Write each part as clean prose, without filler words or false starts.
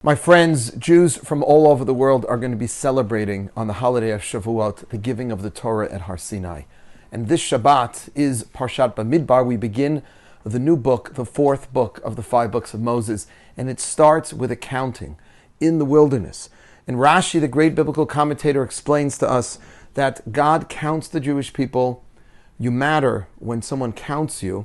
My friends, Jews from all over the world are going to be celebrating on the holiday of Shavuot the giving of the Torah at Sinai. And this Shabbat is Parshat Bamidbar. We begin the new book, the fourth book of the 5 books of Moses, and it starts with a counting in the wilderness. And Rashi, the great biblical commentator, explains to us that God counts the Jewish people. You matter when someone counts you,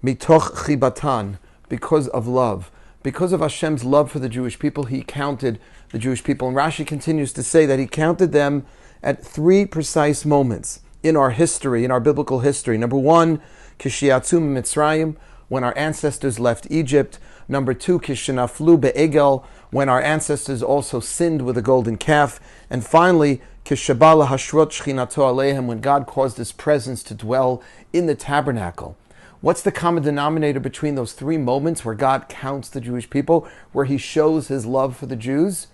mitoch chibatan, because of love. Because of Hashem's love for the Jewish people, he counted the Jewish people. And Rashi continues to say that he counted them at 3 precise moments in our history, in our biblical history. Number 1, Kishiatzu Mitzrayim, when our ancestors left Egypt. Number 2, Kishenaflu Be'egel, when our ancestors also sinned with a golden calf. And finally, Kishabala Hashrot Shchinato Alehem, when God caused his presence to dwell in the tabernacle. What's the common denominator between those 3 moments where God counts the Jewish people, where he shows his love for the Jews?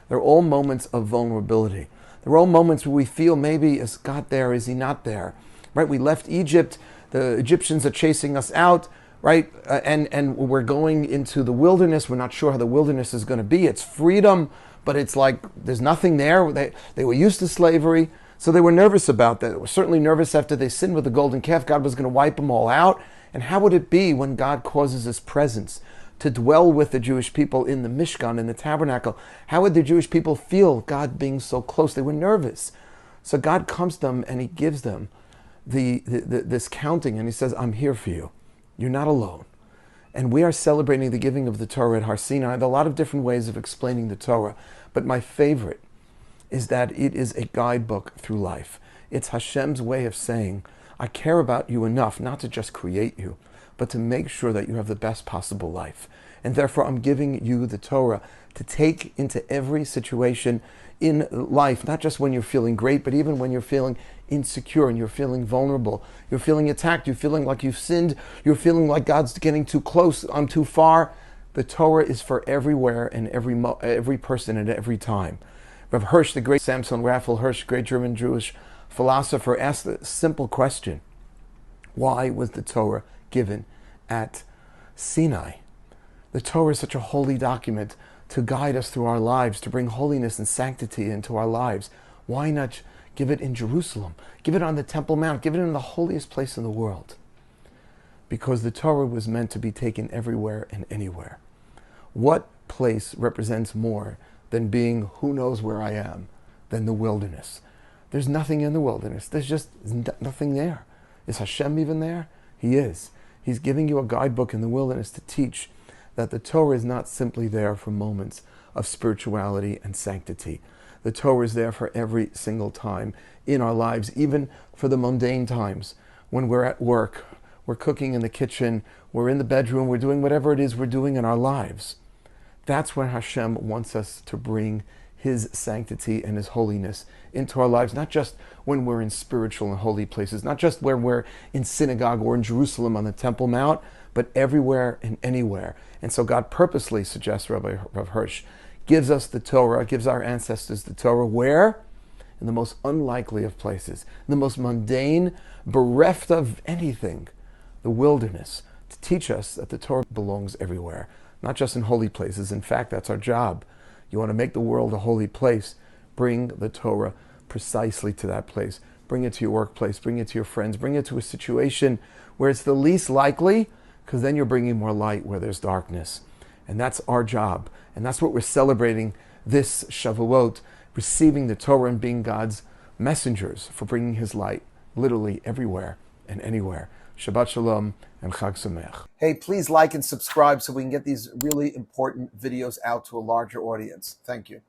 They're all moments of vulnerability. They're all moments where we feel, maybe, is God there, is he not there? Right? We left Egypt, the Egyptians are chasing us out, right? And we're going into the wilderness. We're not sure how the wilderness is going to be. It's freedom, but it's like there's nothing there. They were used to slavery, so they were nervous about that. They were certainly nervous after they sinned with the golden calf. God was going to wipe them all out. And how would it be when God causes his presence to dwell with the Jewish people in the Mishkan, in the tabernacle? How would the Jewish people feel God being so close? They were nervous. So God comes to them and he gives them this counting, and he says, I'm here for you. You're not alone. And we are celebrating the giving of the Torah at Sinai. There are a lot of different ways of explaining the Torah, but my favorite is that it is a guidebook through life. It's Hashem's way of saying, I care about you enough not to just create you, but to make sure that you have the best possible life. And therefore I'm giving you the Torah to take into every situation in life, not just when you're feeling great, but even when you're feeling insecure and you're feeling vulnerable, you're feeling attacked, you're feeling like you've sinned, you're feeling like God's getting too close, I'm too far. The Torah is for everywhere and every person at every time. Rabbi Hirsch, the great Samson, Raphael Hirsch, great German Jewish philosopher, asked a simple question. Why was the Torah given at Sinai? The Torah is such a holy document to guide us through our lives, to bring holiness and sanctity into our lives. Why not give it in Jerusalem? Give it on the Temple Mount. Give it in the holiest place in the world. Because the Torah was meant to be taken everywhere and anywhere. What place represents more than being who knows where I am than the wilderness? There's nothing in the wilderness. There's just nothing there. Is Hashem even there? He is. He's giving you a guidebook in the wilderness to teach that the Torah is not simply there for moments of spirituality and sanctity. The Torah is there for every single time in our lives, even for the mundane times when we're at work, we're cooking in the kitchen, we're in the bedroom, we're doing whatever it is we're doing in our lives. That's where Hashem wants us to bring his sanctity and his holiness into our lives, not just when we're in spiritual and holy places, not just where we're in synagogue or in Jerusalem on the Temple Mount, but everywhere and anywhere. And so God purposely, suggests Rabbi Hirsch, gives us the Torah, gives our ancestors the Torah, where? In the most unlikely of places, in the most mundane, bereft of anything, the wilderness, to teach us that the Torah belongs everywhere, not just in holy places. In fact, that's our job. You want to make the world a holy place, bring the Torah precisely to that place. Bring it to your workplace, bring it to your friends, bring it to a situation where it's the least likely, because then you're bringing more light where there's darkness. And that's our job. And that's what we're celebrating this Shavuot, receiving the Torah and being God's messengers for bringing his light literally everywhere and anywhere. Shabbat Shalom and Chag Sameach. Hey, please like and subscribe so we can get these really important videos out to a larger audience. Thank you.